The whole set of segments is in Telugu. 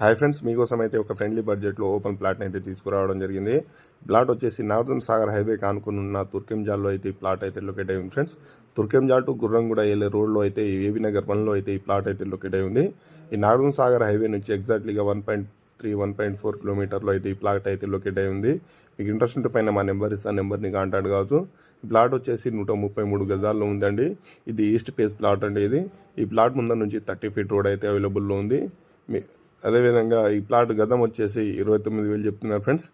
హాయ్ ఫ్రెండ్స్, మీకోసం అయితే ఒక ఫ్రెండ్లీ బడ్జెట్లో ఓపెన్ ప్లాట్ని అయితే తీసుకురావడం జరిగింది. ప్లాట్ వచ్చేసి నార్దర్న్ సాగర్ హైవే కానుకుని ఉన్న తుర్కెంజాల్లో అయితే ఈ ప్లాట్ అయితే లొకేట్ అయి ఉంది ఫ్రెండ్స్. తుర్కెంజాల్ టు గుర్రంగూడ వెళ్ళే రోడ్లో అయితే ఈ ఏబీ నగర్ 1లో అయితే ఈ ప్లాట్ అయితే లొకేట్ అయి ఉంది. ఈ నార్దర్న్ సాగర్ హైవే నుంచి ఎగ్జాక్ట్లీగా 1.4 కిలోమీటర్లో అయితే ఈ ప్లాట్ అయితే లొకేట్ అయి ఉంది. మీకు ఇంట్రెస్ట్ ఉంటే పైన మా నెంబర్ ఇస్తాను, నెంబర్ని కాంటాక్ట్ కావచ్చు. ఈ ప్లాట్ వచ్చేసి 133 గజాల్లో ఉందండి. ఇది ఈస్ట్ ఫేస్ ప్లాట్ అండి. ఈ ప్లాట్ ముందర నుంచి 30 ఫీట్ రోడ్ అయితే అవైలబుల్లో ఉంది. అదేవిధంగా ఈ ప్లాట్ గతం వచ్చేసి 29,000 చెప్తున్నారు ఫ్రెండ్స్.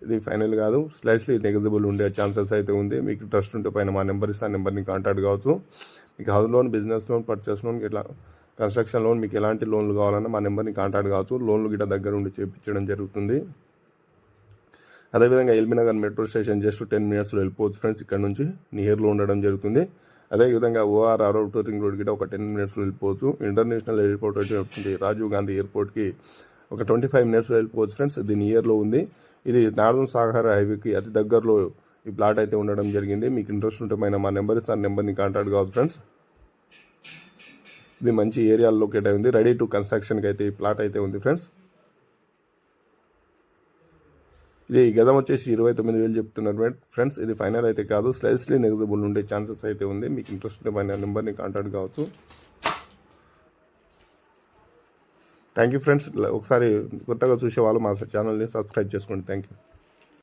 ఇది ఫైనల్ కాదు, స్లైస్లీ నెగజిబుల్ ఉండే ఛాన్సెస్ అయితే ఉంది. మీకు ట్రస్ట్ ఉంటే పైన మా నెంబర్ ఇస్తాను, నెంబర్ని కాంటాక్ట్ కావచ్చు. మీకు house loan, business loan, purchase loan, ఇట్లా కన్స్ట్రక్షన్ లోన్, మీకు ఎలాంటి లోన్లు కావాలన్నా మా నెంబర్ని కాంటాక్ట్ కావచ్చు. లోన్లు గిట్ట దగ్గర ఉండి చేయించడం జరుగుతుంది. అదేవిధంగా LB Nagar metro station just 10 మినిట్స్లో వెళ్ళిపోవచ్చు ఫ్రెండ్స్. ఇక్కడ నుంచి నియర్లో ఉండడం జరుగుతుంది. అదేవిధంగా ఓఆర్ అవుటర్ రింగ్ రోడ్ గిట్ట ఒక 10 మినిట్స్లో వెళ్ళిపోవచ్చు. ఇంటర్నేషనల్ ఎయిర్పోర్ట్ వచ్చి రాజీవ్ గాంధీ ఎయిర్పోర్ట్కి ఒక 25 మినిట్స్లో వెళ్ళిపోవచ్చు ఫ్రెండ్స్. ఇది నియర్లో ఉంది. ఇది నార్దర్న్ సాగర్ హైవేకి అతి దగ్గరలో ఈ ప్లాట్ అయితే ఉండడం జరిగింది. మీకు ఇంట్రెస్ట్ ఉంటే మా నెంబర్ ఇస్తాను, నెంబర్ని కాంటాక్ట్ కావచ్చు ఫ్రెండ్స్. ఇది మంచి ఏరియాలో లొకేట్ అయి ఉంది. రెడీ టు కన్స్ట్రక్షన్కి అయితే ఈ ప్లాట్ అయితే ఉంది ఫ్రెండ్స్. ఇది గతం వచ్చేసి 29,000 చెప్తున్నారు ఫ్రెండ్స్. ఇది ఫైనల్ అయితే కాదు, స్లైస్లీ నెగజిబుల్ ఉండే ఛాన్సెస్ అయితే ఉంది. మీకు ఇంట్రెస్ట్ ఉంటే పైన నెంబర్ని కాంటాక్ట్ కావచ్చు. Thank you friends. ఒకసారి కొత్తగా చూసే వాళ్ళు మా ఛానల్ని సబ్స్క్రైబ్ చేసుకోండి. Thank you.